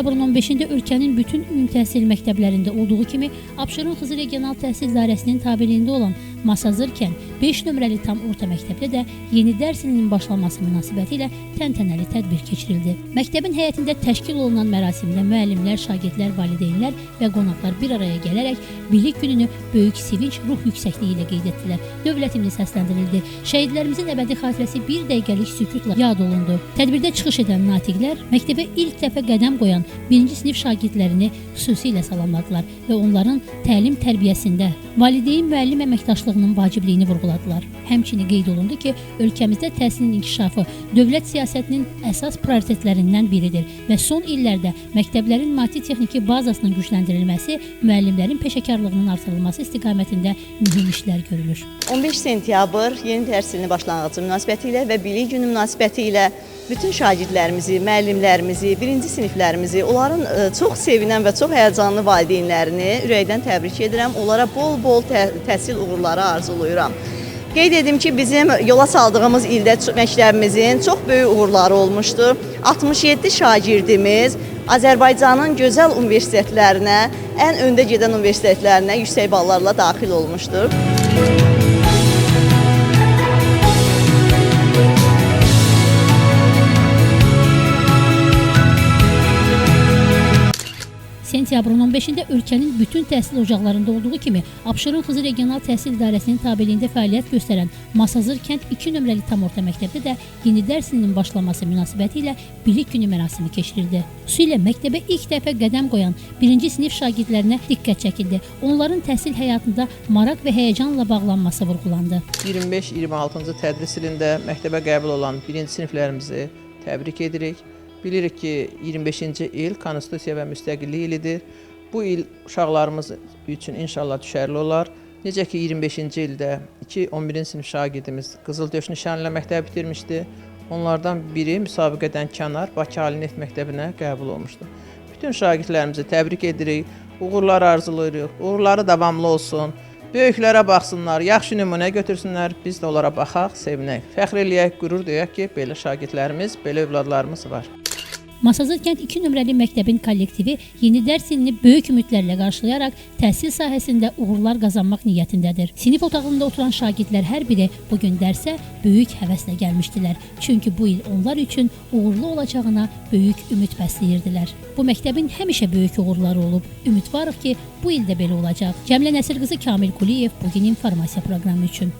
Sentyabrın 15-də ölkənin bütün ümumi təhsil məktəblərində olduğu kimi Abşeron Xızı Regional Təhsil İdarəsinin tabeliyində olan Masazır kənd 5 nömrəli tam orta məktəbdə də yeni dərs ilinin başlaması münasibətilə təntənəli tədbir keçirildi. Məktəbin həyətində təşkil olunan mərasimdə müəllimlər, şagirdlər, valideynlər və qonaqlar bir araya gələrək bilik gününü böyük sevinç, ruh yüksəkliyi ilə qeyd etdilər. Dövlətimiz səsləndirildi. Şəhidlərimizin əbədi xatirəsi bir dəqiqəlik sükutla yad olundu. Tədbirdə çıxış edən natiqlər məktəbə ilk dəfə qədəm qoyan 1-ci sinif şagirdlərini xüsusilə salamladılar və onların təlim tərbiyəsində valideyn müəllim əməkdaşlığının vacibliyini vurğuladılar. Həmçinin qeyd olundu ki, ölkəmizdə təhsilin inkişafı dövlət siyasətinin əsas prioritetlərindən biridir və son illərdə məktəblərin maddi-texniki bazasının gücləndirilməsi, müəllimlərin peşəkarlığının artırılması istiqamətində mühüm işlər görülür. 15 sentyabr yeni dərs ilinin başlanğıcı münasibətilə və bilik günü münasibətilə bütün şagirdlərimizi, müəllimlərimizi, 1-ci siniflərimizi, onların çox sevinən və çox həyəcanlı valideynlərini ürəkdən təbrik edirəm. Onlara bol-bol təhsil uğurları arzulayıram. Qeyd edim ki, bizim yola saldığımız ildə məktəbimizin çox böyük uğurları olmuşdur. 67 şagirdimiz Azərbaycanın gözəl universitetlərinə, ən öndə gedən universitetlərinə yüksək ballarla daxil olmuşdur. Sentyabrın 15-də ölkənin bütün təhsil ocaqlarında olduğu kimi Abşeron Xızı Regional Təhsil İdarəsinin tabeliyində fəaliyyət göstərən Masazır kənd 2 nömrəli tam orta məktəbdə də yeni dərs ilinin başlaması münasibətilə bilik günü mərasimi keçirildi. Xüsusilə məktəbə ilk dəfə qədəm qoyan 1-ci sinif şagirdlərinə diqqət çəkildi. Onların təhsil həyatında maraq və həyəcanla bağlanması vurğulandı. 25-26-cı tədris ilində məktəbə qəbul olan 1-ci siniflərimizi təbrik edirik. Bilirik ki, 25-ci il Konstitusiya və Müstəqillik ilidir. Bu il uşaqlarımız üçün inşallah düşərli olar. Necə ki, 25-ci ildə 11-ci sinif şagirdimiz Qızıldöş nişanlı məktəbi bitirmişdi. Onlardan biri müsabiqədən kənar Bakı Ali Neft Məktəbinə qəbul olmuşdu. Bütün şagirdlərimizi təbrik edirik, uğurlar arzulayırıq, uğurları davamlı olsun. Böyüklərə baxsınlar, yaxşı nümunə götürsünlər, biz də onlara baxaq, sevinək. Fəxr eləyək, qürur duyaq ki, belə şagirdlərimiz, belə övladlarımız var. Masazır kənd 2 nömrəli məktəbin kollektivi yeni dərs ilini böyük ümidlərlə qarşılayaraq təhsil sahəsində uğurlar qazanmaq niyyətindədir. Sinif otağında oturan şagirdlər hər biri bugün dərsə böyük həvəslə gəlmişdilər. Çünki bu il onlar üçün uğurlu olacağına böyük ümid bəsləyirdilər. Bu məktəbin həmişə böyük uğurları olub. Ümidvarıq ki, bu il də belə olacaq. Cəmilə Nəsir qızı Kamil Quliyev bugün informasiya proqramı üçün.